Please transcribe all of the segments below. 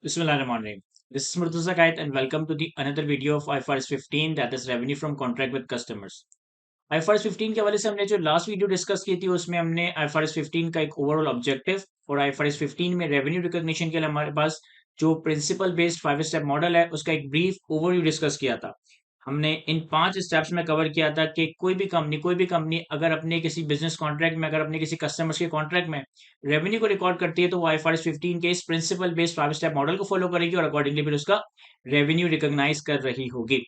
Bismillahirrahmanirrahim. This is Murtuza Kait and welcome to the another video of IFRS 15 that is revenue from contract with customers. IFRS 15 के हवाले से हमने जो last video discuss की थी उसमें हमने IFRS 15 का एक ओवरऑल ऑब्जेक्टिव और IFRS 15 में रेवेन्यू रिकॉग्निशन के लिए हमारे पास जो प्रिंसिपल बेस्ड 5 स्टेप मॉडल है उसका एक ब्रीफ ओवरव्यू डिस्कस किया था। हमने इन 5 स्टेप्स में कवर किया था कि कोई भी कंपनी अगर अपने किसी बिजनेस कॉन्ट्रैक्ट में अगर अपने किसी कस्टमर्स के कॉन्ट्रैक्ट में रेवेन्यू को रिकॉर्ड करती है तो वो IFRS 15 के इस प्रिंसिपल बेस्ड 5 स्टेप मॉडल को फॉलो करेगी और अकॉर्डिंगली फिर उसका रेवेन्यू रिकॉग्नाइज कर रही होगी।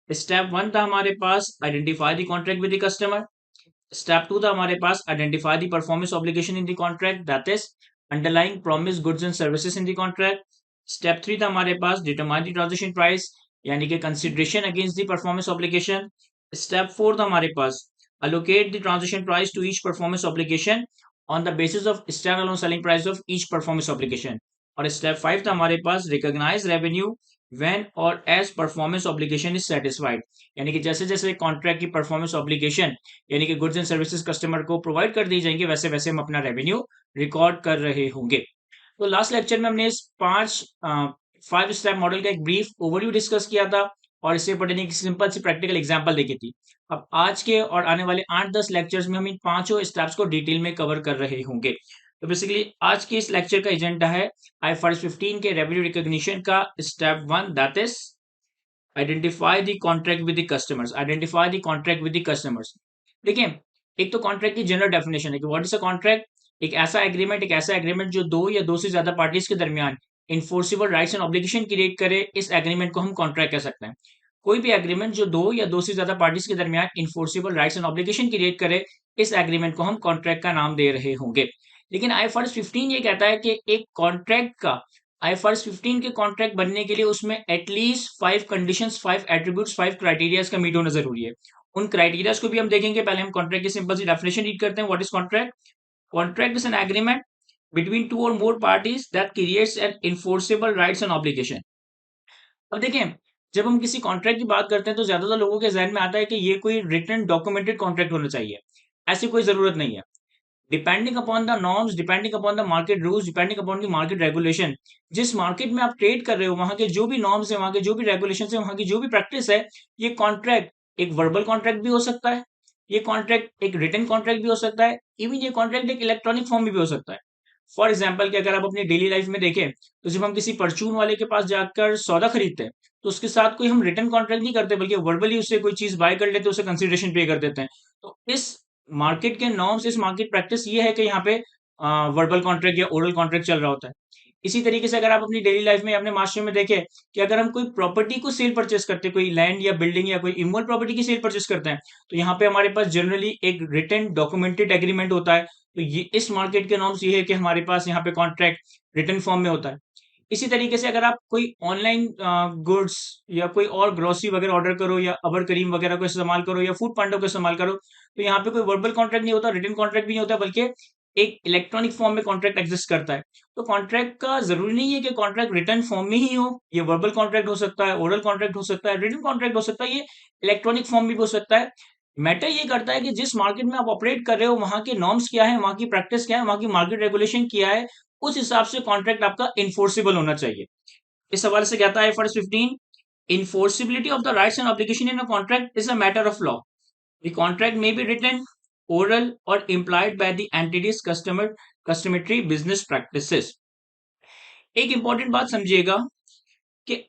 स्टेप 1 था हमारे पास identify the contract with the customer. Step 2 था हमारे पास identify the performance obligation in the contract that is underlying promise goods and services in the contract. Step 3 था हमारे पास डिटरमाइन द ट्रांजैक्शन प्राइस यानी कि consideration against the performance obligation. Step 4 था हमारे पास allocate the transaction price to each performance obligation on the basis of standalone selling price of each performance obligation। और step 5 था हमारे पास recognize revenue when और as performance obligation is satisfied यानी कि जैसे जैसे कॉन्ट्रैक्ट की परफॉर्मेंस ऑब्लिगेशन यानी कि गुड्स एंड सर्विसेज कस्टमर को प्रोवाइड कर दी जाएंगे वैसे वैसे हम अपना रेवेन्यू रिकॉर्ड कर रहे होंगे। तो लास्ट लेक्चर में हमने इस 5 स्टेप मॉडल का एक ब्रीफ ओवरव्यू डिस्कस किया था और इससे पढ़ने की सिंपल सी प्रैक्टिकल एग्जांपल देखी थी। अब आज के और आने वाले 8-10 लेक्चर्स में हम इन पांचों स्टेप्स को डिटेल में कवर कर रहे होंगे। तो बेसिकली आज के इस लेक्चर का एजेंडा है IFRS 15 के रेवेन्यू रिकॉग्निशन का step 1 that is identify the contract with the customers. Identify the contract with the customers. देखिए, एक तो कॉन्ट्रैक्ट की जनरल डेफिनेशन है कि व्हाट इज अ कॉन्ट्रैक्ट। एक ऐसा एग्रीमेंट जो दो या दो से ज्यादा पार्टीज के दरमियान enforceable rights and obligation create करे, इस एग्रीमेंट को हम कॉन्ट्रैक्ट कह सकते हैं। कोई भी एग्रीमेंट जो दो या दो से ज्यादा पार्टीज के दरमियान enforceable rights and obligation create करे, इस एग्रीमेंट को हम कॉन्ट्रैक्ट का नाम दे रहे होंगे। लेकिन IFRS 15 ये कहता है कि एक कॉन्ट्रैक्ट का IFRS 15 के कॉन्ट्रैक्ट बनने के लिए उसमें एटलीस्ट 5 कंडीशंस, 5 एट्रीब्यूट्स, 5 क्राइटेरियाज का मीट होना जरूरी है। उन क्राइटेरियाज को भी हम देखेंगे। पहले हम कॉन्ट्रैक्ट की सिंपल सी डेफिनेशन रीड करते हैं। What is contract? Contract is an agreement between two or more parties that creates an enforceable rights and obligation। अब देखें, जब हम किसी कॉन्ट्रैक्ट की बात करते हैं तो ज्यादातर लोगों के जहन में आता है कि ये कोई रिटन डॉक्यूमेंटेड कॉन्ट्रैक्ट होना चाहिए। ऐसी कोई जरूरत नहीं है। Depending upon the norms, depending upon the market rules, depending upon the market regulation, जिस मार्केट में आप ट्रेड कर रहे हो वहां के जो भी नॉर्म्स है, वहां के जो भी रेगुलेशन है, वहां की जो भी प्रैक्टिस है, ये कॉन्ट्रैक्ट एक वर्बल कॉन्ट्रैक्ट भी हो सकता है, ये कॉन्ट्रैक्ट एक रिटन कॉन्ट्रैक्ट भी हो सकता है, इवन ये कॉन्ट्रैक्ट एक इलेक्ट्रॉनिक फॉर्म में भी हो सकता है। फॉर एग्जाम्पल कि अगर आप अपनी डेली लाइफ में देखें तो जब हम किसी परचून वाले के पास जाकर सौदा खरीदते हैं तो उसके साथ कोई हम रिटर्न कॉन्ट्रैक्ट नहीं करते बल्कि वर्बली उससे कोई चीज बाय कर लेते हैं, उसे कंसिडरेशन पे कर देते हैं। तो इस मार्केट के नॉर्म्स, इस मार्केट प्रैक्टिस ये है कि यहाँ पे वर्बल कॉन्ट्रैक्ट या ओरल कॉन्ट्रैक्ट चल रहा होता है। इसी तरीके से अगर आप अपनी डेली लाइफ में अपने मास्टर में देखें कि अगर हम कोई प्रॉपर्टी को सेल परचेस करते हैं, कोई लैंड या बिल्डिंग या कोई इमोल प्रॉपर्टी की सेल परचेस करते हैं, तो यहाँ पे हमारे पास जनरली एक रिटन डॉक्यूमेंटेड एग्रीमेंट होता है। तो ये इस मार्केट के नॉर्म्स ये है कि हमारे पास यहाँ पे कॉन्ट्रैक्ट रिटन फॉर्म में होता है। इसी तरीके से अगर आप कोई ऑनलाइन गुड्स या कोई और ग्रोसरी वगैरह ऑर्डर करो या अबर करीम वगैरह को इस्तेमाल करो या फूड पांडा को इस्तेमाल करो, तो यहाँ पे कोई वर्बल कॉन्ट्रैक्ट नहीं होता, रिटन कॉन्ट्रैक्ट भी नहीं होता, बल्कि एक इलेक्ट्रॉनिक फॉर्म में कॉन्ट्रैक्ट एग्जिस्ट करता है। तो कॉन्ट्रैक्ट का जरूरी नहीं है कि कॉन्ट्रैक्ट रिटन फॉर्म में ही हो। ये वर्बल कॉन्ट्रैक्ट हो सकता है, ओरल कॉन्ट्रैक्ट हो सकता है, रिटन कॉन्ट्रैक्ट हो सकता है, ये इलेक्ट्रॉनिक फॉर्म में भी हो सकता है। मैटर ये करता है कि जिस मार्केट में आप ऑपरेट कर रहे हो वहां के नॉर्म्स क्या है, वहां की प्रैक्टिस क्या है, वहां की मार्केट रेगुलेशन क्या है, उस हिसाब से कॉन्ट्रैक्ट आपका इन्फोर्सिबल होना चाहिए। इस हवाले से कहता है IFRS 15, enforceability of the rights and obligation in a contract is a matter of law। The contract may be written, oral or implied by the entity's customary business practices। एक important बात समझिएगा कि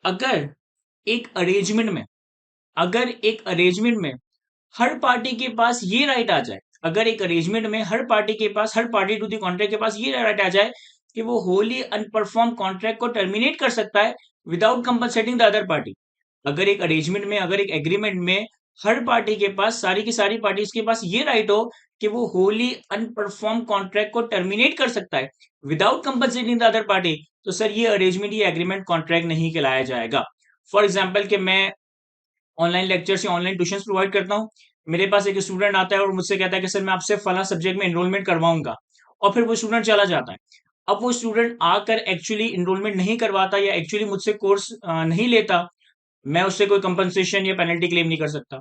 एक अरेंजमेंट में अगर एक arrangement में हर party के पास ये राइट आ जाए, अगर एक अरेंजमेंट में हर पार्टी टू द कॉन्ट्रैक्ट के पास ये राइट आ जाए कि वो होली अनपरफॉर्म कॉन्ट्रैक्ट को टर्मिनेट कर सकता है without compensating the other party. अगर एक अरेंजमेंट में, अगर एक एग्रीमेंट में हर पार्टी के पास, सारी की सारी पार्टीज के पास ये राइट हो कि वो होली अनपरफॉर्म कॉन्ट्रैक्ट को टर्मिनेट कर सकता है without compensating the other party, तो सर ये अरेंजमेंट, ये एग्रीमेंट कॉन्ट्रैक्ट नहीं कहलाया जाएगा। फॉर एग्जाम्पल कि मैं ऑनलाइन लेक्चर्स या ऑनलाइन ट्यूशन प्रोवाइड करता हूँ, मेरे पास एक स्टूडेंट आता है और मुझसे कहता है कि सर मैं आपसे फला सब्जेक्ट में एनरोलमेंट करवाऊंगा, और फिर वो स्टूडेंट चला जाता है। अब वो स्टूडेंट आकर एक्चुअली एनरोलमेंट नहीं करवाता या एक्चुअली मुझसे कोर्स नहीं लेता, मैं उससे कोई कंपनसेशन या पेनल्टी क्लेम नहीं कर सकता।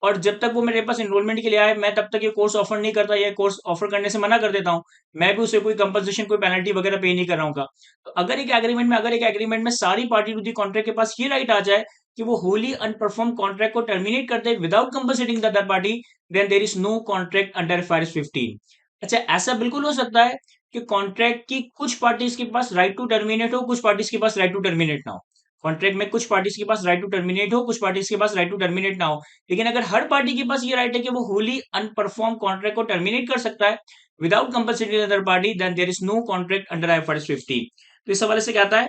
और जब तक वो मेरे पास एनरोलमेंट के लिए आए, मैं तब तक ये कोर्स ऑफर नहीं करता, या कोर्स ऑफर करने से मना कर देता हूँ, मैं भी उसे कोई कंपनसेशन, कोई पेनल्टी वगैरह पे नहीं कर रहा हूँ। तो अगर एक एग्रीमेंट में सारी पार्टी टू दी कॉन्ट्रैक्ट के पास ये राइट आ जाए कि वो होली अनपरफॉर्म कॉन्ट्रैक्ट को टर्मिनेट कर दे without compensating the other party, then there is no contract under FRS 15। अच्छा, ऐसा बिल्कुल हो सकता है कि कॉन्ट्रैक्ट की कुछ पार्टीज के पास राइट टू टर्मिनेट हो, कुछ पार्टीज के पास राइट टू टर्मिनेट ना हो। कॉन्ट्रैक्ट में कुछ पार्टीज के पास राइट टू टर्मिनेट हो, कुछ पार्टीज के पास राइट टू टर्मिनेट ना हो। लेकिन अगर हर पार्टी के पास ये राइट है कि वो होली अनपरफॉर्म कॉन्ट्रैक्ट को टर्मिनेट कर सकता है without compensating other party, then there is no contract under IFRS 15। तो इस हवाले से कहता है,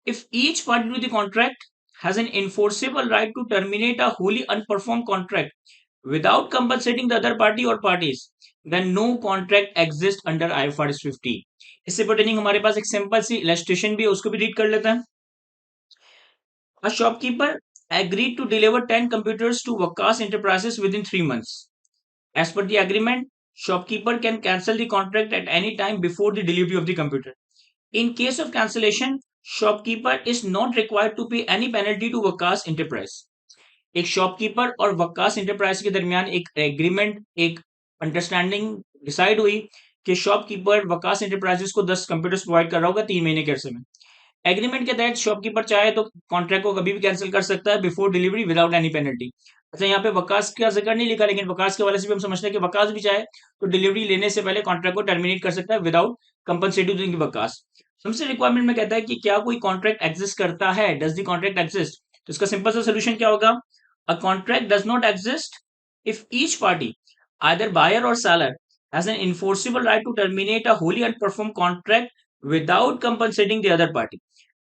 if each party to the contract has an enforceable right to terminate a wholly unperform contract without compensating the other party or parties, then no contract exists under IFRS 15। इससे pertaining हमारे पास एक simple सी illustration भी है, उसको भी read कर लेते हैं। A shopkeeper agreed to deliver 10 computers to Waqas Enterprises within 3 months. As per the agreement, shopkeeper can cancel the contract at any time before the delivery of the computer. In case of cancellation, shopkeeper is not required to pay any penalty to Waqas Enterprise. एक shopkeeper और वक्कास enterprise के दरमियान एक agreement, एक understanding decide हुई कि shopkeeper वक्कास enterprises को 10 computers provide कर रहा होगा 3 महीने के अरसे में। एग्रीमेंट के तहत शॉपकीपर चाहे तो कॉन्ट्रैक्ट को कभी भी कैंसिल कर सकता है before delivery without any penalty. अच्छा, यहाँ पे वकास का जिक्र नहीं लिखा, लेकिन वकास के वाले से भी हम समझते हैं कि वकास भी चाहे तो डिलीवरी लेने से पहले कॉन्ट्रैक्ट को टर्मिनेट कर सकता है विदाउट कंपनसेटिंग वकास। हमसे रिक्वायरमेंट में कहता है कि क्या कोई कॉन्ट्रैक्ट एग्जिस्ट करता है, डज द कॉन्ट्रैक्ट एग्जिस्ट। तो इसका सिंपल सा सोल्यूशन क्या होगा, a contract does not exist if each party either buyer और seller has an enforceable right to terminate a wholly unperform contract without compensating the other party.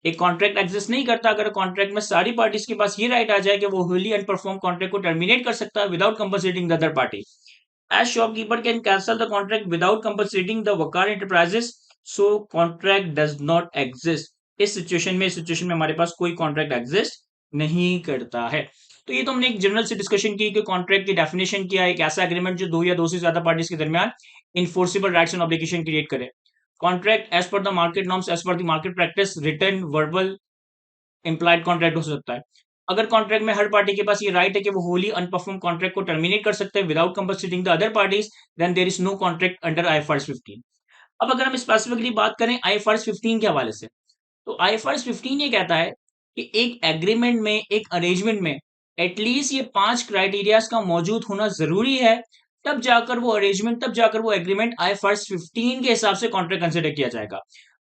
एक contract exist नहीं करता अगर कॉन्ट्रैक्ट में सारी पार्टीज के पास ये राइट आ जाए कि वो होली अनपरफॉर्म कॉन्ट्रैक्ट को टर्मिनेट कर सकता है without compensating the other party. As shopkeeper can cancel the contract without compensating the Waqar enterprises, so contract does not exist. इस सिचुएशन में हमारे पास कोई कॉन्ट्रैक्ट एग्जिस्ट नहीं करता है। तो ये तो हमने एक जनरल से डिस्कशन की कि कॉन्ट्रैक्ट की डेफिनेशन क्या है, एक ऐसा एग्रीमेंट जो दो या दो से ज्यादा पार्टीज के दरमियान enforceable rights and obligation create करे। Contract as per the market norms, as per the market practice, written, verbal, implied contract हो सकता है। अगर कॉन्ट्रैक्ट में हर पार्टी के पास ये राइट है कि वो होली अनपरफॉर्म कॉन्ट्रैक्ट को टर्मिनेट कर सकते हैं without compensating the other parties, then there is no contract under IFRS 15। अब अगर हम स्पेसिफिकली बात करें आईएफआरएस 15 के हवाले से, तो आईएफआरएस 15 ये कहता है कि एक एग्रीमेंट में, एक अरेंजमेंट में एटलीस्ट ये 5 क्राइटेरियाज का मौजूद होना जरूरी है, तब जाकर वो एग्रीमेंट आईएफआरएस 15 के हिसाब से कॉन्ट्रैक्ट कंसिडर किया जाएगा।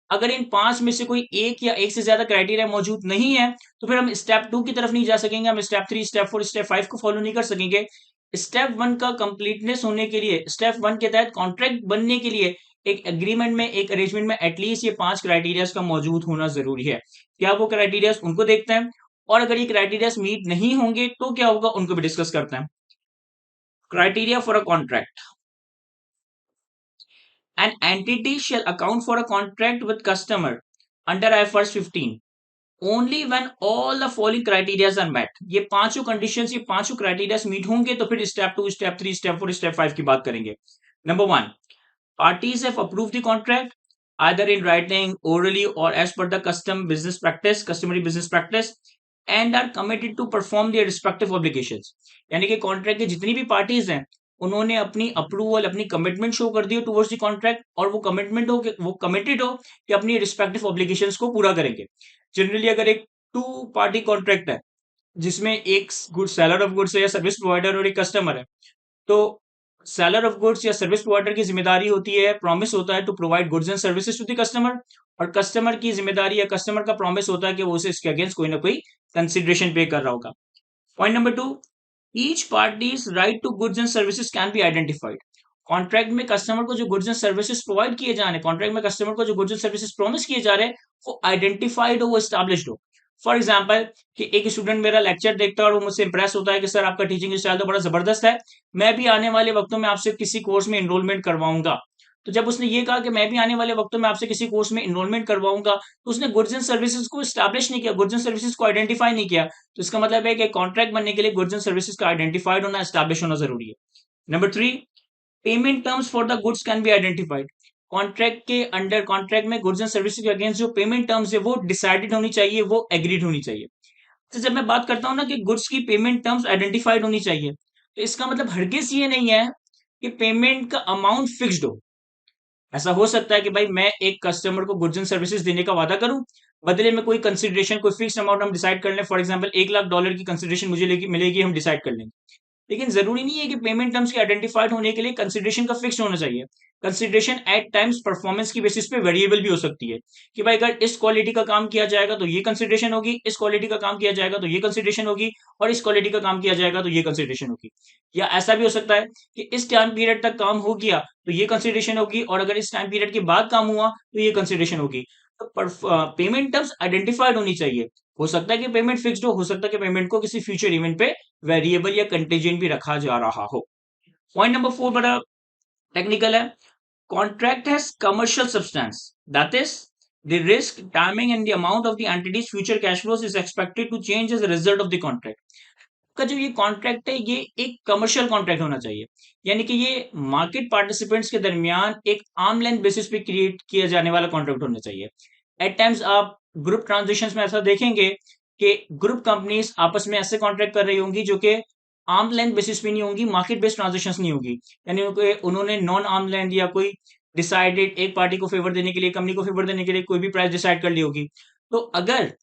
अगर इन 5 में से कोई एक या एक से ज्यादा क्राइटेरिया मौजूद नहीं है, तो फिर हम स्टेप 2 की तरफ नहीं जा सकेंगे, हम स्टेप 3, स्टेप 4, स्टेप 5 को फॉलो नहीं कर सकेंगे। स्टेप 1 का कंप्लीटनेस होने के लिए, स्टेप 1 के तहत कॉन्ट्रैक्ट बनने के लिए एक एग्रीमेंट में, एक अरेंजमेंट में एटलीस्ट ये 5 क्राइटेरियाज का मौजूद होना जरूरी है। क्या वो क्राइटेरियाज, उनको देखते हैं, और अगर ये क्राइटेरियाज मीट नहीं होंगे तो क्या होगा, उनको भी डिस्कस करते हैं। Criteria for a contract: an entity shall account for a contract with customer under IFRS 15 only when all the following criteria are met। ये पांचों कंडीशंस, ये पांचों क्राइटेरिया मीट होंगे तो फिर स्टेप 2, स्टेप 3, स्टेप 4, स्टेप 5 की बात करेंगे। Number 1, parties have approved the contract either in writing, orally or as per the customary business practice and are committed to perform their respective obligations। यानी कि contract के जितनी भी पार्टीज हैं उन्होंने अपनी अप्रूवल, अपनी कमिटमेंट शो कर दी हो टुवर्ड्स द कॉन्ट्रैक्ट, और वो कमिटमेंट हो कि वो कमिटेड हो कि अपनी रिस्पेक्टिव ऑब्लिगेशंस को पूरा करेंगे। जनरली अगर एक 2 पार्टी कॉन्ट्रैक्ट है जिसमें एक गुड सेलर ऑफ गुड्स है या सर्विस प्रोवाइडर और एक कस्टमर है, तो सेलर ऑफ गुड्स या सर्विस प्रोवाइडर की जिम्मेदारी होती है, प्रॉमिस होता है to provide goods and services to the customer, और कस्टमर की जिम्मेदारी या कस्टमर का प्रॉमिस होता है कि वो उसे इसके अगेंस्ट कोई ना कोई कंसिडरेशन पे कर रहा होगा। Point number 2, each parties right to goods and services can be identified. Contract में कस्टमर को जो गुड्स एंड सर्विसेज प्रोवाइड किए जा रहे हैं, कॉन्ट्रैक्ट में कस्टमर को जो गुड्स एंड सर्विसेज प्रॉमिस किए जा रहे हैं, वो आइडेंटिफाइड हो, वो एस्टैब्लिश्ड हो। फॉर एग्जाम्पल कि एक स्टूडेंट मेरा लेक्चर देखता है और वो मुझसे इंप्रेस होता है कि सर आपका टीचिंग स्टाइल तो बड़ा जबरदस्त है, मैं भी आने वाले वक्तों में आपसे किसी कोर्स में एनरोलमेंट करवाऊंगा। तो जब उसने ये कहा कि मैं भी आने वाले वक्तों में आपसे किसी कोर्स में एनरोलमेंट करवाऊंगा, तो उसने गुड्स एंड सर्विसेज को स्टैब्लिश नहीं किया, गुड्स एंड सर्विसेज को आइडेंटिफाई नहीं किया। तो इसका मतलब है कि कॉन्ट्रैक्ट बनने के लिए गुड्स एंड सर्विसेज का आइडेंटिफाइड होना, एस्टैब्लिश होना जरूरी है। Number 3, payment terms for the goods can be identified. Contract के अंडर, कॉन्ट्रैक्ट में गुड्स एंड सर्विसेज के अगेंस्ट जो पेमेंट टर्म्स है वो डिसाइडेड होनी चाहिए, वो एग्रीड होनी चाहिए। तो जब मैं बात करता हूं ना कि गुड्स की पेमेंट टर्म्स आइडेंटिफाइड होनी चाहिए, तो इसका मतलब हरगिज ये नहीं है कि पेमेंट का अमाउंट फिक्स्ड हो। ऐसा हो सकता है कि भाई मैं एक कस्टमर को गुड्स एंड सर्विसेज देने का वादा करूं, बदले में कोई कंसिडरेशन, कोई फिक्स अमाउंट हम डिसाइड कर लें। फॉर एग्जांपल $1 लाख की कंसिडरेशन मुझे मिलेगी, हम डिसाइड कर लेंगे। लेकिन जरूरी नहीं है कि पेमेंट टर्म्स के आइडेंटिफाइड होने के लिए कंसिडरेशन का फिक्स होना चाहिए। कंसिडरेशन एट टाइम्स परफॉर्मेंस की बेसिस पे वेरिएबल भी हो सकती है कि भाई अगर इस क्वालिटी का काम किया जाएगा तो ये कंसिडरेशन होगी, इस क्वालिटी का काम किया जाएगा तो ये कंसिडरेशन होगी, और इस क्वालिटी का काम किया जाएगा तो ये कंसिडरेशन होगी। या ऐसा भी हो सकता है कि इस टाइम पीरियड तक काम हो गया तो ये कंसिडरेशन होगी, और अगर इस टाइम पीरियड के बाद काम हुआ तो ये कंसिडरेशन होगी। तो पेमेंट टर्म्स आइडेंटिफाइड होनी चाहिए। हो सकता है कि पेमेंट फिक्स्ड हो सकता है कि पेमेंट को किसी फ्यूचर इवेंट पे वेरिएबल या कंटेजेंट भी रखा जा रहा हो। पॉइंट नंबर 4 बड़ा टेक्निकल है। Contract has commercial substance, that is the risk, timing and the amount of the entity's future cash flows is expected to change as a result of the contract। का जो ये contract है ये एक commercial contract होना चाहिए, यानी कि ये मार्केट पार्टिसिपेंट्स के दरमियान एक आर्म लेंथ बेसिस पे क्रिएट किया जाने वाला कॉन्ट्रैक्ट होना चाहिए। एट टाइम्स आप ग्रुप ट्रांजेक्शन्स में ऐसा देखेंगे कि ग्रुप कंपनीज आपस में ऐसे कॉन्ट्रैक्ट कर रही होंगी जो कि आर्म लेंथ बेसिस पे नहीं होंगी, मार्केट बेस्ड ट्रांजेक्शन्स नहीं होगी। यानी उन्होंने नॉन आर्म लेंथ या कोई डिसाइडेड एक पार्टी को फेवर देने के लिए, कंपनी को फेवर देने के लिए कोई भी प्राइस डिसाइड कर ली होगी। तो अगर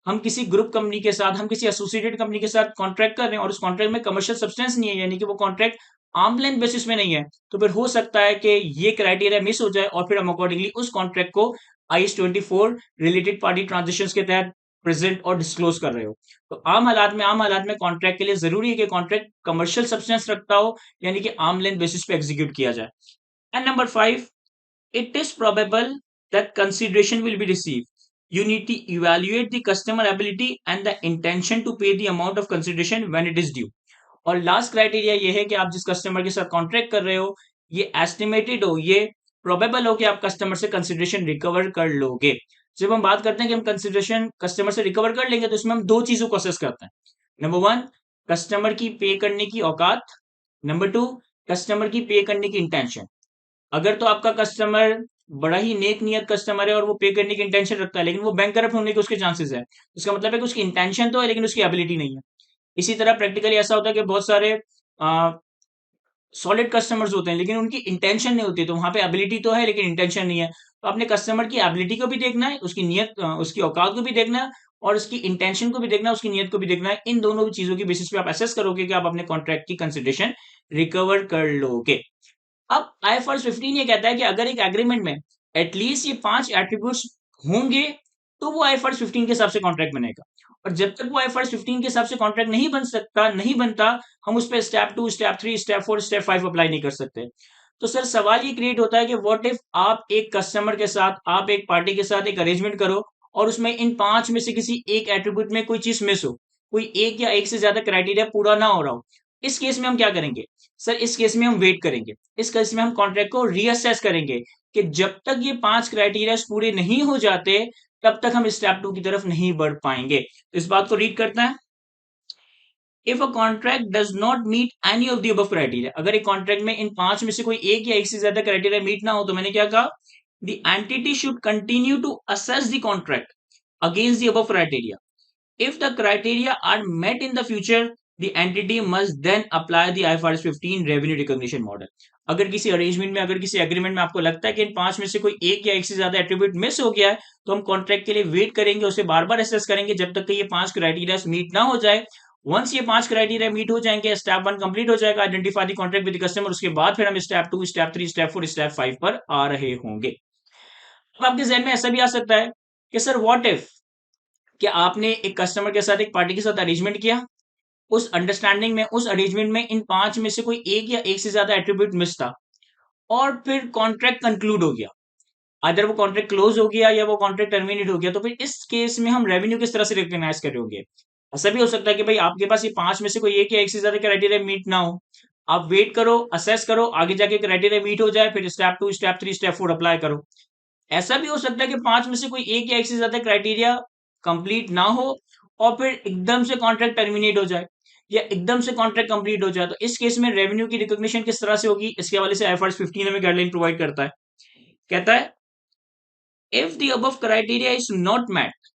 हम किसी ग्रुप कंपनी के साथ, हम किसी एसोसिएटेड कंपनी के साथ कॉन्ट्रैक्ट कर रहे हैं और उस कॉन्ट्रैक्ट में कमर्शियल सब्सटेंस नहीं है, यानी कि वो कॉन्ट्रैक्ट आर्म लेंथ बेसिस में नहीं है, तो फिर हो सकता है कि ये क्राइटेरिया मिस हो जाए और फिर हम अकॉर्डिंगली उस कॉन्ट्रैक्ट को IS-24 रिलेटेड पार्टी ट्रांजेक्शन्स के तहत प्रेजेंट और डिस्क्लोज कर रहे हो। तो आम हालात में कॉन्ट्रैक्ट के लिए जरूरी है कि कॉन्ट्रैक्ट कमर्शियल सब्सटेंस रखता हो, यानी कि आर्म लेंथ बेसिस पे एग्जीक्यूट किया जाए। And number 5, it is probable that consideration will be received. You need to evaluate the customer ability and the intention to pay the amount of consideration when it is due. और last criteria ये है कि आप जिस customer के साथ contract कर रहे हो ये एस्टिमेटेड हो, ये प्रोबेबल हो कि आप कस्टमर से कंसिडरेशन रिकवर कर लोगे। जब हम बात करते हैं कि हम कंसिडरेशन कस्टमर से रिकवर कर लेंगे तो इसमें हम दो चीजों को असेस करते हैं। नंबर 1, कस्टमर की पे करने की औकात। नंबर 2, कस्टमर की पे करने की इंटेंशन। अगर तो आपका कस्टमर बड़ा ही नेक नियत कस्टमर है और वो पे करने की इंटेंशन रखता है लेकिन वो बैंक करप्ट होने के उसके चांसेस है, इसका मतलब है कि उसकी इंटेंशन तो है लेकिन उसकी एबिलिटी नहीं है। इसी तरह प्रैक्टिकली ऐसा होता है कि बहुत सारे सॉलिड कस्टमर्स होते हैं लेकिन उनकी इंटेंशन नहीं होती, तो वहां पे एबिलिटी तो है लेकिन इंटेंशन नहीं है। तो अपने कस्टमर की एबिलिटी को भी देखना है, उसकी नियत, उसकी औकात को भी देखना है, और उसकी इंटेंशन को भी देखना है, उसकी नियत को भी देखना है। इन दोनों चीजों की बेसिस पे आप असेस करोगे कि आप अपने कॉन्ट्रैक्ट की कंसिडरेशन रिकवर कर लोगे। अब IFRS 15 ये कहता है कि अगर एक एग्रीमेंट में एटलीस्ट ये 5 एट्रीब्यूट्स होंगे तो वो IFRS 15 के हिसाब से कॉन्ट्रैक्ट बनेगा। और जब तक वो IFRS 15 के हिसाब से कॉन्ट्रैक्ट नहीं बनता, हम उस पर step 2, step 3, step 4, step 5 apply नहीं कर सकते। तो सर सवाल ये क्रिएट होता है कि व्हाट इफ आप एक कस्टमर के साथ, आप एक पार्टी के साथ एक अरेंजमेंट करो और उसमें इन 5 में से किसी एक एट्रीब्यूट में कोई चीज मिस हो, कोई एक या एक से ज्यादा क्राइटेरिया पूरा ना हो रहा हो। इस केस में हम क्या करेंगे? सर इस केस में हम वेट करेंगे। इस केस में हम कॉन्ट्रैक्ट को रीअसेस करेंगे कि जब तक ये 5 क्राइटेरिया पूरे नहीं हो जाते तब तक हम स्टेप 2 की तरफ नहीं बढ़ पाएंगे। तो इस बात को रीड करते हैं। If a contract does not meet any of the above criteria, अगर एक कॉन्ट्रैक्ट में इन 5 में से कोई एक या एक से ज्यादा क्राइटेरिया मीट ना हो, तो मैंने क्या कहा, the entity should continue to assess the contract against the above criteria. If the criteria are met in the future, the entity must then apply the IFRS 15 revenue recognition model. अगर किसी arrangement में, अगर किसी agreement में आपको लगता है कि इन 5 में से कोई एक या एक से ज्यादा एट्रीब्यूट मिस हो गया है, तो हम कॉन्ट्रैक्ट के लिए वेट करेंगे, उसे बार बार असेस करेंगे जब तक कि ये 5 क्राइटेरिया मीट ना हो जाए। वंस ये 5 क्राइटेरिया मीट हो जाएंगे, स्टेप 1 कंप्लीट हो जाएगा, identify the contract with the customer, उसके बाद फिर हम स्टेप 2, स्टेप 3, स्टेप 4, स्टेप 5 पर आ रहे होंगे। अब आपके जहन में ऐसा भी आ सकता है कि सर व्हाट इफ कि आपने एक कस्टमर के साथ, एक पार्टी के साथ अरेंजमेंट किया, उस अंडरस्टैंडिंग में, उस अरेंजमेंट में इन 5 में से कोई एक या एक से ज्यादा एट्रीब्यूट मिस था और फिर कॉन्ट्रैक्ट कंक्लूड हो गया, अदर वो कॉन्ट्रैक्ट क्लोज हो गया या वो कॉन्ट्रैक्ट टर्मिनेट हो गया, तो फिर इस केस में हम रेवेन्यू किस तरह से रिकॉग्नाइज करोगे? ऐसा भी हो सकता है कि भाई आपके पास ये 5 में से कोई एक या एक से ज्यादा क्राइटेरिया मीट ना हो, आप वेट करो, असेस करो, आगे जाके क्राइटेरिया मीट हो जाए, फिर स्टेप 2, स्टेप 3, स्टेप 4 अप्लाई करो। ऐसा भी हो सकता है कि 5 में से कोई एक या एक से ज्यादा क्राइटेरिया कंप्लीट ना हो और फिर एकदम से कॉन्ट्रैक्ट टर्मिनेट हो जाए या एकदम से कॉन्ट्रैक्ट कंप्लीट हो जाए, तो इस केस में रेवेन्यू की रिकॉग्निशन किस तरह से होगी? इसके हवाले से IFRS 15 हमें गाइडलाइन प्रोवाइड करता है। कहता है, if the above criteria is not met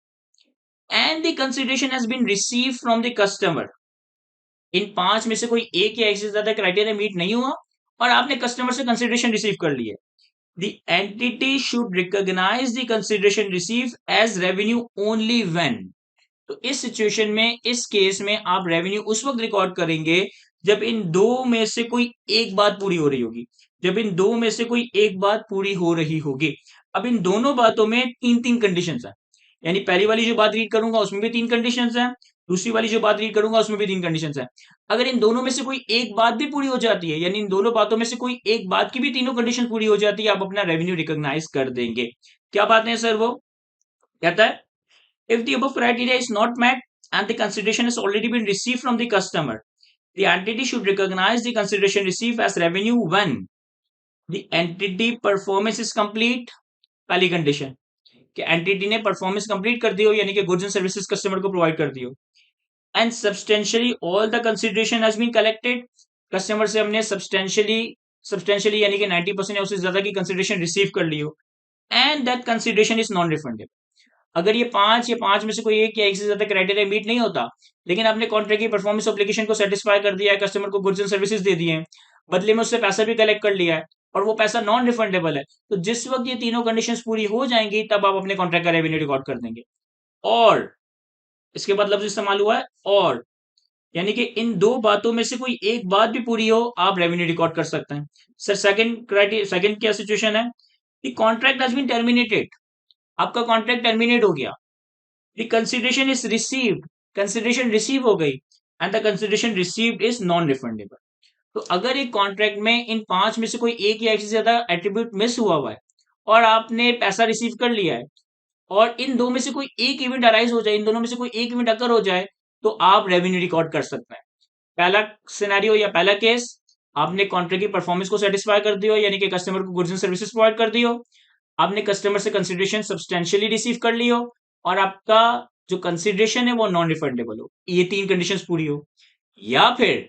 and the consideration has been received from the customer इन 5 में से कोई एक या एक से ज्यादा क्राइटेरिया मीट नहीं हुआ और आपने कस्टमर से कंसिडरेशन रिसीव कर ली है, the entity should recognize the consideration received as revenue only when। तो इस सिचुएशन में, इस केस में आप रेवेन्यू उस वक्त रिकॉर्ड करेंगे जब इन दो में से कोई एक बात पूरी हो रही होगी। जब इन दो में से कोई एक बात पूरी हो रही होगी। अब इन दोनों बातों में तीन तीन कंडीशंस हैं, यानी पहली वाली जो बात रीड करूंगा उसमें भी तीन कंडीशंस हैं, दूसरी वाली जो बात रीड करूंगा उसमें भी तीन कंडीशंस हैं। अगर इन दोनों में से कोई एक बात भी पूरी हो जाती है, यानी इन दोनों बातों में से कोई एक बात की भी तीनों कंडीशन पूरी हो जाती है, आप अपना रेवेन्यू रिकॉग्नाइज कर देंगे। क्या बात है सर? वो कहता है if the above criteria is not met and the consideration has already been received from the customer, the entity should recognize the consideration received as revenue when the entity performance is complete। पहली condition कि entity ने performance complete कर दी हो, यानी कि goods and services customer को provide कर दी हो। And substantially all the consideration has been collected, customer से हमने सब्सटेंशियली यानी कि 90% या उससे ज्यादा की कंसिडरेशन रिसीव कर ली हो। And that consideration is non refundable. अगर ये पांच या पांच में से कोई एक या एक से ज्यादा क्राइटेरिया मीट नहीं होता, लेकिन आपने कॉन्ट्रैक्ट की परफॉर्मेंस ऑब्लिगेशन को सेटिस्फाई कर दिया है, कस्टमर को गुड्स एंड सर्विसेज दे दिए हैं, बदले में उससे पैसा भी कलेक्ट कर लिया है और वो पैसा नॉन रिफंडेबल है, तो जिस वक्त ये तीनों कंडीशंस पूरी हो जाएंगी तब आप अपने कॉन्ट्रैक्ट का रेवेन्यू रिकॉर्ड कर देंगे। और इसके बाद लफ्ज इस्तेमाल हुआ है और, यानी कि इन दो बातों में से कोई एक बात भी पूरी हो आप रेवेन्यू रिकॉर्ड कर सकते हैं। सर सेकंड क्या सिचुएशन है कि कॉन्ट्रैक्ट हैज बीन टर्मिनेटेड, आपका कॉन्ट्रैक्ट टर्मिनेट हो गया, the consideration is received, consideration receive हो गई and the consideration received is non refundable. तो अगर एक कॉन्ट्रैक्ट में इन पांच में से कोई एक या एक से ज्यादा एट्रीब्यूट मिस हुआ है और आपने पैसा रिसीव कर लिया है और इन दो में से कोई एक इवेंट अराइज हो जाए, इन दोनों में से कोई एक इवेंट अकर हो जाए, तो आप रेवेन्यू रिकॉर्ड कर सकते हैं। पहला सिनेरियो या पहला केस, आपने कॉन्ट्रैक्ट की परफॉर्मेंस को सेटिस्फाई कर दियो, यानी कि कस्टमर को गुड्स एंड सर्विसेज प्रोवाइड कर दियो, आपने कस्टमर से कंसिडरेशन सब्सटेंशियली रिसीव कर लियो और आपका जो कंसिडरेशन है वो नॉन रिफंडेबल हो, ये तीन कंडीशंस पूरी हो। या फिर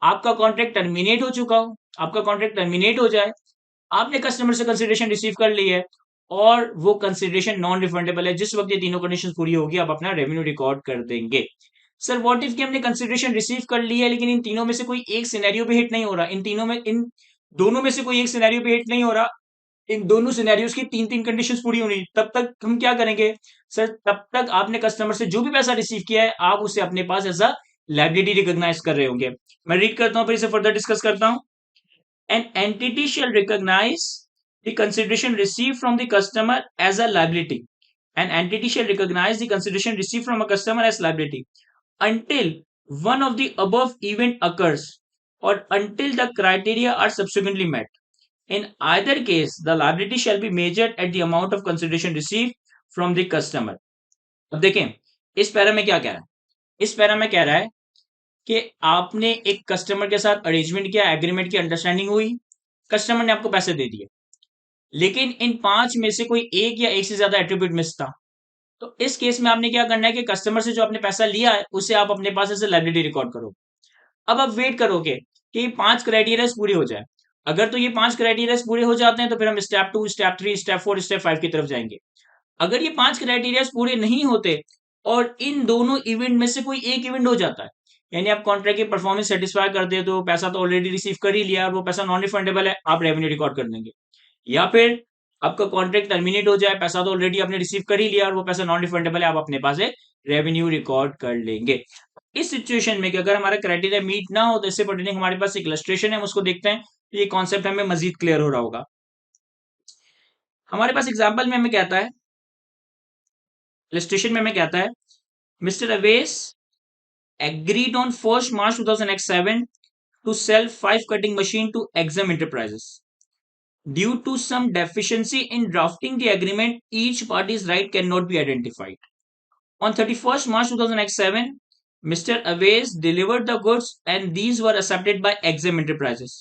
आपका कॉन्ट्रैक्ट टर्मिनेट हो चुका हो, आपका कॉन्ट्रैक्ट टर्मिनेट हो जाए, आपने कस्टमर से कंसिडरेशन रिसीव कर ली है और वो कंसिडरेशन नॉन रिफंडेबल है, जिस वक्त ये तीनों कंडीशंस पूरी होगी आप अपना रेवेन्यू रिकॉर्ड कर देंगे। सर व्हाट इफ कि हमने कंसिडरेशन रिसीव कर ली है लेकिन इन तीनों में से कोई एक सिनेरियो भी हिट नहीं हो रहा, इन दोनों में से कोई एक सिनेरियो भी हिट नहीं हो रहा, इन दोनों सिनेरियोज की तीन तीन कंडीशंस पूरी होनी, तब तक हम क्या करेंगे? सर तब तक आपने कस्टमर से जो भी पैसा रिसीव किया है आप उसे अपने पास एज अ लायबिलिटी रिकॉग्नाइज कर रहे होंगे। मैं रीड करता हूं फिर इसे फर्दर डिस्कस करता हूं। An entity shall recognise the consideration receive from the customer as a liability, an entity shall recognise the consideration receive from a customer as liability until one of the above event occurs or until the criteria are subsequently met. In either case, the liability shall be measured at the amount of consideration received from the customer. अब देखें इस para में क्या कह रहा है, इस para में कह रहा है कि आपने एक कस्टमर के साथ अरेंजमेंट किया, एग्रीमेंट की अंडरस्टैंडिंग हुई, कस्टमर ने आपको पैसे दे दिए, लेकिन इन पांच में से कोई एक या एक से ज्यादा एट्रीब्यूट मिस था। तो इस केस में आपने क्या करना है कि कस्टमर से जो आपने पैसा लिया है उसे आप अपने पास ऐसे लायबिलिटी रिकॉर्ड करो। अब आप वेट करोगे कि ये पांच क्राइटेरिया पूरे हो जाए। अगर तो ये पांच क्राइटेरिया पूरे हो जाते हैं तो फिर हम स्टेप 2, स्टेप 3, स्टेप 4, स्टेप 5 की तरफ जाएंगे। अगर ये पांच क्राइटेरिया पूरे नहीं होते और इन दोनों इवेंट में से कोई एक इवेंट हो जाता है, यानी आप कॉन्ट्रैक्ट की परफॉर्मेंस सेटिस्फाई कर दे तो पैसा तो ऑलरेडी रिसीव कर ही लिया और वो पैसा नॉन रिफंडेबल है, आप रेवेन्यू रिकॉर्ड कर देंगे। या फिर आपका कॉन्ट्रैक्ट टर्मिनेट हो जाए, पैसा तो ऑलरेडी आपने रिसीव कर ही लिया और वो पैसा नॉन रिफंडेबल है, आप अपने पास है रेवेन्यू रिकॉर्ड कर लेंगे। इस सिचुएशन में कि अगर हमारा क्राइटेरिया मीट ना हो तो इससे पर्टेनिंग हमारे पास एक इलस्ट्रेशन है, हम उसको देखते हैं तो ये कॉन्सेप्ट हमें मजीद क्लियर हो रहा होगा। हमारे पास एग्जांपल में हमें कहता है, इलस्ट्रेशन में हमें कहता है mister अवेस agreed on 1st March 2007 to sell 5 cutting machine to Exam Enterprises. Due to some deficiency in drafting the agreement, each party's right cannot be identified. On 31st March 2007, Mr. Aves delivered the goods and these were accepted by Exam Enterprises.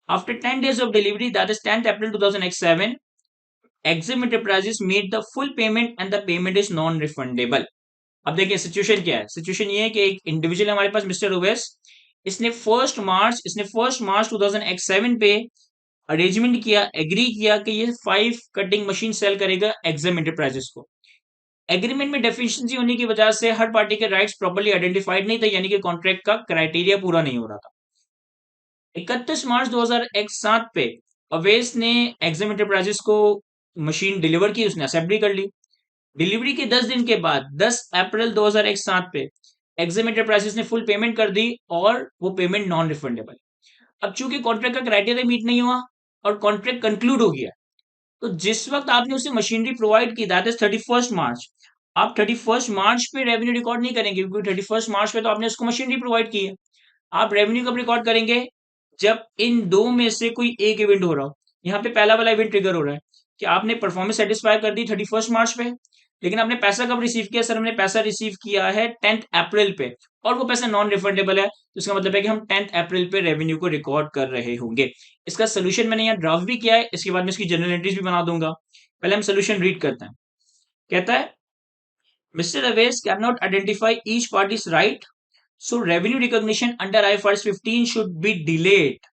After 10 days of delivery, that is 10th April 2007, Exam Enterprises made the full payment and the payment is non-refundable. अब देखिए situation क्या है, situation ये है कि एक individual हमारे पास mister Owais, इसने फर्स्ट मार्च 2007 पे अरेंजमेंट किया, एग्री किया कि ये 5 कटिंग मशीन सेल करेगा एग्जाम एंटरप्राइजेस को। एग्रीमेंट में डेफिशिएंसी होने की वजह से हर पार्टी के राइट्स प्रॉपर्ली आइडेंटिफाइड नहीं थे, यानी कि कॉन्ट्रैक्ट का क्राइटेरिया पूरा नहीं हो रहा था। 31 मार्च 2007 पे अवेस ने एक्सिम एंटरप्राइजेस को मशीन डिलीवर की, उसने असेंबली कर ली। डिलीवरी के 10 दिन के बाद 10 अप्रैल 2007 पे एक्सिम एंटरप्राइजेस ने फुल पेमेंट कर दी और वो पेमेंट नॉन रिफंडेबल। अब चूंकि कॉन्ट्रैक्ट का क्राइटेरिया मीट नहीं हुआ और कॉन्ट्रैक्ट कंक्लूड हो गया, तो जिस वक्त आपने उसे मशीनरी प्रोवाइड की, दैट इज 31 मार्च, आप 31 मार्च पे रेवेन्यू रिकॉर्ड नहीं करेंगे, क्योंकि 31 मार्च पे तो आपने उसको मशीनरी प्रोवाइड की है। आप रेवेन्यू कब रिकॉर्ड करेंगे? जब इन दो में से कोई एक इवेंट हो रहा हो। यहाँ पे पहला वाला इवेंट ट्रिगर हो रहा है कि आपने परफॉर्मेंस सेटिस्फाई कर दी 31 मार्च पे, लेकिन आपने पैसा कब रिसीव किया? सर हमने पैसा रिसीव किया है 10 अप्रैल पे, और वो पैसा नॉन रिफंडेबल है, तो इसका मतलब है कि हम 10 अप्रैल पे रेवेन्यू को रिकॉर्ड कर रहे होंगे। इसका सोल्यूशन मैंने यहाँ ड्राफ्ट भी किया है, इसके बाद मैं इसकी जनरल एंट्रीज भी बना दूंगा। पहले हम सोल्यूशन रीड करते हैं। कहता है, mister अवेस can not identify each parties right, so revenue recognition under IFRS 15 should be delayed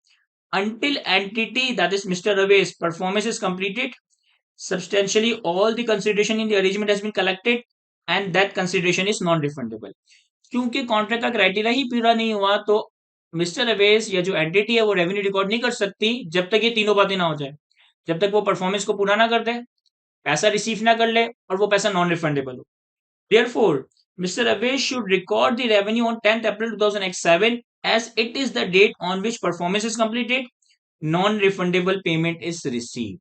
until entity, that is Mr. Rave's performance is completed, substantially all the consideration in the arrangement has been collected, and that consideration is non-refundable। क्योंकि contract का criteria ही पूरा नहीं हुआ, तो mister अवेस या जो entity है वो रेवेन्यू रिकॉर्ड नहीं कर सकती जब तक ये तीनों बातें ना हो जाए। जब तक वो परफॉर्मेंस को पूरा ना कर दे, पैसा रिसीव ना कर ले, और वो पैसा नॉन रिफंडेबल हो। Therefore, Mr. Aves should record the revenue on 10th April 2007 as it is the date on which performance is completed, non-refundable payment is received।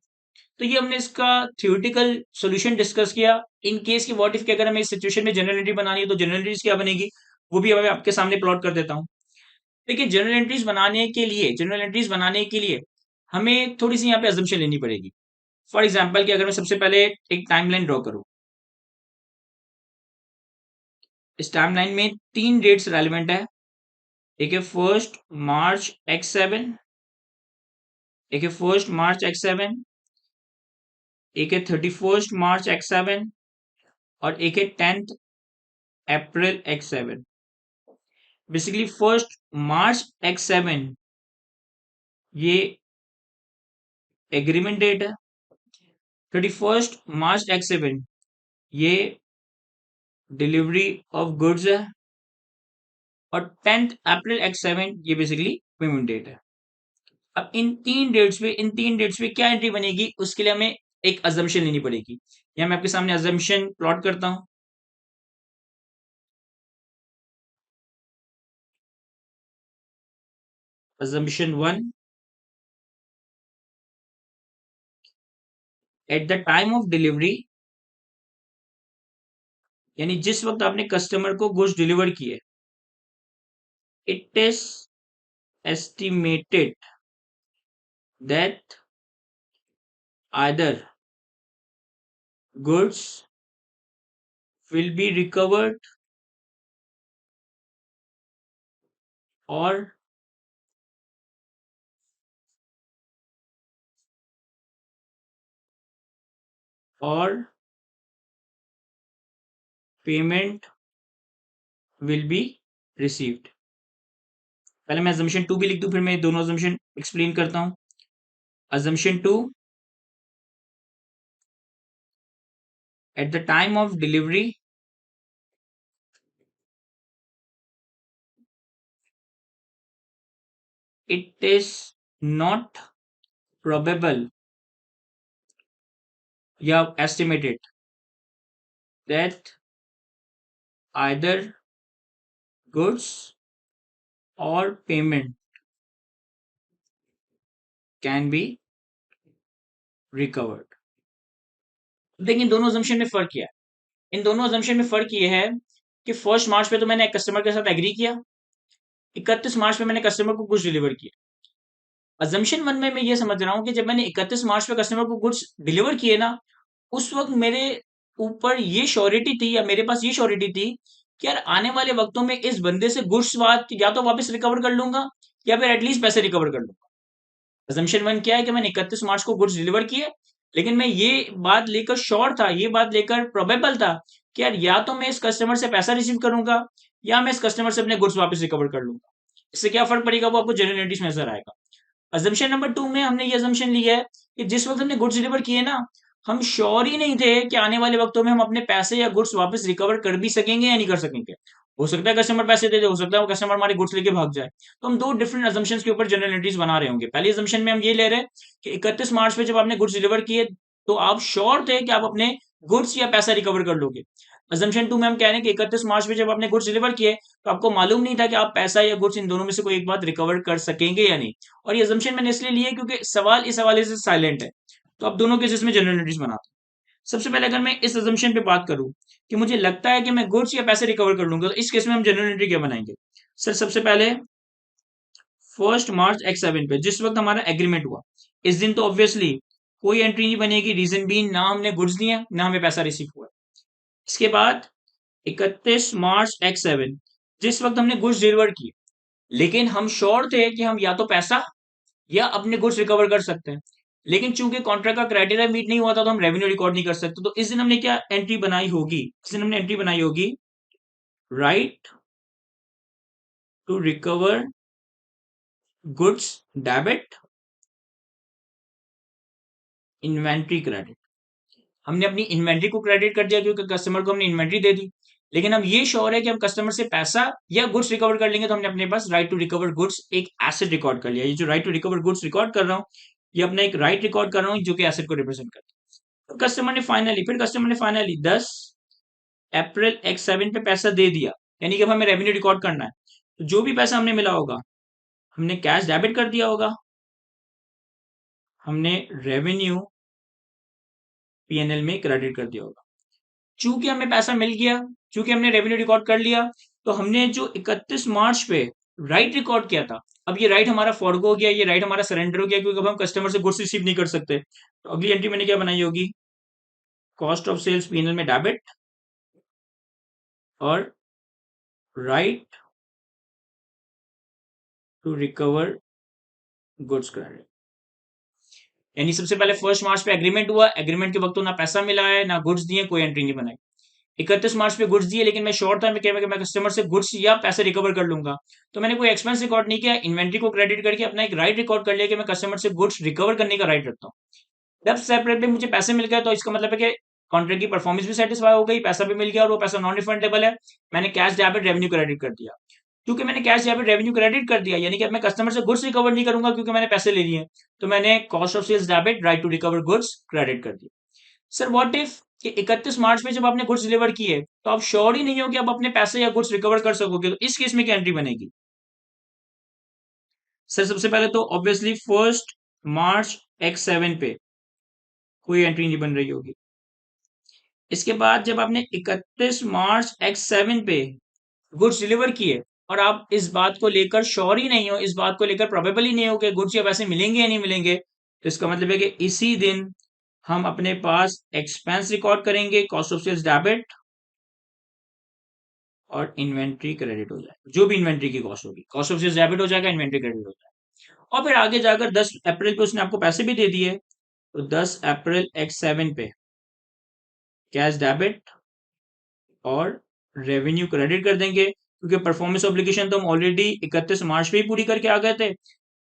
तो ये हमने इसका थ्योरेटिकल सॉल्यूशन डिस्कस किया। इन केस की what if की अगर हमें इस सिचुएशन में जनरल एंट्री बनानी है, तो जनरल एंट्रीज क्या बनेगी वो भी मैं आपके सामने प्लॉट कर देता हूँ। देखिए, जनरल एंट्रीज बनाने के लिए हमें थोड़ी सी यहाँ पे अजम्पशन लेनी पड़ेगी। फॉर एग्जाम्पल कि अगर मैं सबसे पहले एक टाइमलाइन ड्रॉ करूँ, इस टाइमलाइन में 3 डेट्स रेलिवेंट है। एक है 1 मार्च X7, एक है 1 मार्च X7, एक है 31 मार्च X7, और एक है 10 अप्रैल X7। बेसिकली 1 मार्च X7 ये एग्रीमेंट डेट है, 31 मार्च X7 ये डिलीवरी ऑफ गुड्स है, और 10 अप्रैल X7 ये बेसिकली पेमेंट डेट है। अब इन तीन डेट्स पे क्या एंट्री बनेगी, उसके लिए हमें एक अजम्पशन लेनी पड़ेगी। या मैं आपके सामने अजम्पशन प्लॉट करता हूं। Assumption 1, at the time of delivery, यानी जिस वक्त आपने कस्टमर को गुड्स डिलीवर किए, it is estimated that either goods will be recovered और पेमेंट विल बी रिसीव्ड। पहले मैं assumption 2 भी लिख दूं, फिर मैं दोनों assumption एक्सप्लेन करता हूं। assumption 2, at the time of delivery, it is not probable या estimated that either goods or payment can be recovered। देखिए, इन दोनों assumption में फर्क क्या है? इन दोनों assumption में फर्क ये है कि 1 मार्च पे तो मैंने एक कस्टमर के साथ एग्री किया, 31 मार्च पे मैंने कस्टमर को गुड्स डिलीवर किया। अजम्पशन 1 में मैं ये समझ रहा हूँ कि जब मैंने 31 मार्च पे कस्टमर को गुड्स डिलीवर किए ना, उस वक्त मेरे ऊपर ये श्योरिटी थी, या मेरे पास ये श्योरिटी थी कि यार आने वाले वक्तों में इस बंदे से गुड्स या तो वापस रिकवर कर लूंगा, या फिर एटलीस्ट पैसे रिकवर कर लूंगा। अजम्पशन 1 क्या है कि मैंने 31 मार्च को गुड्स डिलीवर किए, लेकिन मैं ये बात लेकर श्योर था, ये बात लेकर प्रोबेबल था कि यार या तो मैं इस कस्टमर से पैसा रिसीव करूंगा, या मैं इस कस्टमर से अपने गुड्स वापस रिकवर कर लूंगा। इससे क्या फर्क पड़ेगा वो आपको जनरल एंट्रीज में नजर आएगा। अजम्पशन नंबर 2 में हमने ये अजम्पशन लिया है कि जिस वक्त हमने गुड्स डिलीवर किए ना, हम श्योर ही नहीं थे कि आने वाले वक्तों में हम अपने पैसे या गुड्स वापस रिकवर कर भी सकेंगे या नहीं कर सकेंगे। हो सकता है कस्टमर पैसे दे दे, हो सकता है वो कस्टमर हमारे गुड्स लेके भाग जाए। तो हम दो डिफरेंट अजम्पशंस के ऊपर जनरल एंट्रीज बना रहे होंगे। पहली अजम्पशन में हम ये ले रहे हैं कि 31 मार्च पे जब आपने गुड्स डिलीवर किए तो आप श्योर थे कि आप अपने गुड्स या पैसा रिकवर कर लोगे। अजम्पशन टू में हम कह रहे हैं कि 31 मार्च में जब आपने गुड्स डिलीवर किए तो आपको मालूम नहीं था कि आप पैसा या गुड्स इन दोनों में से कोई एक बात रिकवर कर सकेंगे या नहीं। और ये अजम्पशन मैंने इसलिए ली है क्योंकि सवाल इस हवाले से साइलेंट है। तो आप दोनों केसेस में जनरल एंट्रीज बनाते हैं। सबसे पहले अगर मैं इस अजम्पशन पे बात करूं कि मुझे लगता है कि मैं गुड्स या पैसे रिकवर कर लूंगा, तो इस केस में हम जनरल एंट्री क्या बनाएंगे? सर सबसे पहले 1 मार्च X7 पे जिस वक्त हमारा एग्रीमेंट हुआ, इस दिन तो ऑब्वियसली कोई एंट्री नहीं बनेगी। रीजन बीइंग ना हमने गुड्स दिए ना हमें पैसा रिसीव हुआ। इसके बाद 31 मार्च X7 जिस वक्त हमने गुड्स डिलीवर किए, लेकिन हम श्योर थे कि हम या तो पैसा या अपने गुड्स रिकवर कर सकते हैं, लेकिन चूंकि कॉन्ट्रैक्ट का क्राइटेरिया मीट नहीं हुआ था तो हम रेवेन्यू रिकॉर्ड नहीं कर सकते। तो इस दिन हमने क्या एंट्री बनाई होगी? इस दिन हमने एंट्री बनाई होगी right to recover goods debit inventory credit. हमने अपनी इन्वेंट्री को क्रेडिट कर दिया क्योंकि कस्टमर को हमने इन्वेंट्री दे दी, लेकिन हम ये श्योर है कि हम कस्टमर से पैसा या गुड्स रिकवर कर लेंगे। तो हमने अपने पास राइट टू रिकवर गुड्स एक एसेट रिकॉर्ड कर लिया। ये जो right to recover goods record कर रहा हूँ, ये अपना एक राइट रिकॉर्ड कर रहा हूँ जो कि एसेट को रिप्रेजेंट करता है। तो कस्टमर ने फाइनली 10 अप्रैल X7 पे पैसा दे दिया, यानी कि अब हमें रेवेन्यू रिकॉर्ड करना है। तो जो भी पैसा हमने मिला होगा हमने कैश डेबिट कर दिया होगा, हमने रेवेन्यू पीएनएल में क्रेडिट कर दिया होगा। चूंकि हमें पैसा मिल गया, चूंकि हमने रेवेन्यू रिकॉर्ड कर लिया, तो हमने जो 31 मार्च पे राइट रिकॉर्ड किया था, अब ये राइट हमारा फॉरगो हो गया, ये राइट हमारा सरेंडर हो गया क्योंकि अब हम कस्टमर से गुड्स रिसीव नहीं कर सकते। तो अगली एंट्री मैंने क्या बनाई होगी? कॉस्ट ऑफ सेल्स पीएनएल में डेबिट और right to recover goods credit. यानी सबसे पहले 1 मार्च पे एग्रीमेंट हुआ, एग्रीमेंट के वक्त तो ना पैसा मिला है ना गुड्स दिए, कोई एंट्री नहीं बनाई। 31 मार्च पे गुड्स दिए, लेकिन मैं श्योर था मैं कस्टमर से गुड्स या पैसे रिकवर कर लूंगा। तो मैंने कोई एक्सपेंस रिकॉर्ड नहीं किया, इन्वेंट्री को क्रेडिट करके अपना एक राइट रिकॉर्ड कर लिया कि मैं कस्टमर से गुड्स रिकवर करने का राइट रखता हूँ। जब सेपरेट पे मुझे पैसे मिल गए तो इसका मतलब है कि कॉन्ट्रैक्ट की परफॉर्मेंस भी सेटिस्फाई हो गई, पैसा भी मिल गया और वो पैसा नॉन रिफंडेबल है। मैंने कैश डेबिट रेवेन्यू क्रेडिट कर दिया। क्योंकि मैंने कैश डेबिट रेवेन्यू क्रेडिट कर दिया, यानी कि अब मैं कस्टमर से गुड्स रिकवर नहीं करूंगा क्योंकि मैंने पैसे ले लिए। तो मैंने cost of sales debit right to recover goods credit कर दिया। सर व्हाट इफ कि 31 मार्च में जब आपने गुड्स डिलीवर किए तो आप श्योर ही नहीं हो कि आप अपने पैसे या गुड्स रिकवर कर सकोगे, तो इस केस में क्या एंट्री बनेगी? सर सबसे पहले तो ऑब्वियसली 1 मार्च X7 पे कोई एंट्री नहीं बन रही होगी। इसके बाद जब आपने 31 मार्च X7 पे गुड्स डिलीवर किए और आप इस बात को लेकर श्योर ही नहीं हो, इस बात को लेकर प्रोबेबल ही नहीं हो कि गुड्स या पैसे मिलेंगे या नहीं मिलेंगे, तो इसका मतलब है कि इसी दिन हम अपने पास एक्सपेंस रिकॉर्ड करेंगे, कॉस्ट ऑफ सेल्स डेबिट और इन्वेंट्री क्रेडिट हो जाएगा। जो भी इन्वेंट्री की कॉस्ट होगी, कॉस्ट ऑफ सेल्स डेबिट हो जाएगा, इन्वेंट्री क्रेडिट हो जाएगा। और फिर आगे जाकर 10 अप्रैल पे उसने आपको पैसे भी दे दिए, तो 10 अप्रैल X7 पे कैश डेबिट और रेवेन्यू क्रेडिट कर देंगे क्योंकि परफॉर्मेंस ऑब्लिगेशन तो हम ऑलरेडी 31 मार्च पे ही पूरी करके आ गए थे।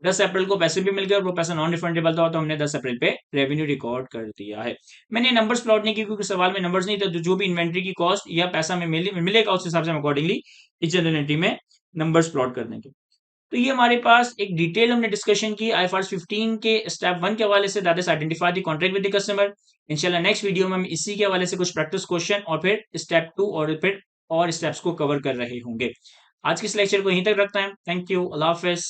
10 अप्रैल को पैसे भी मिल गए और वो पैसा नॉन रिफंडेबल था, तो हमने 10 अप्रैल पे रेवेन्यू रिकॉर्ड कर दिया है। मैंने नंबर्स प्लॉट नहीं किए क्योंकि सवाल में नंबर्स नहीं थे, तो जो भी इन्वेंट्री की कॉस्ट या पैसा में मिलेगा उस हिसाब से हम अकॉर्डिंगली इस जनरल एंट्री में नंबर्स प्लॉट कर देंगे। तो ये हमारे पास एक डिटेल हमने डिस्कशन की IFRS 15 के स्टेप 1 के हवाले से, that is identify the contract with the customer. इंशाल्लाह नेक्स्ट वीडियो में हम इसी के हवाले से कुछ प्रैक्टिस क्वेश्चन और फिर स्टेप 2 और फिर और स्टेप्स को कवर कर रहे होंगे। आज के इस लेक्चर को यहीं तक रखते हैं। Thank you, Allah Hafiz.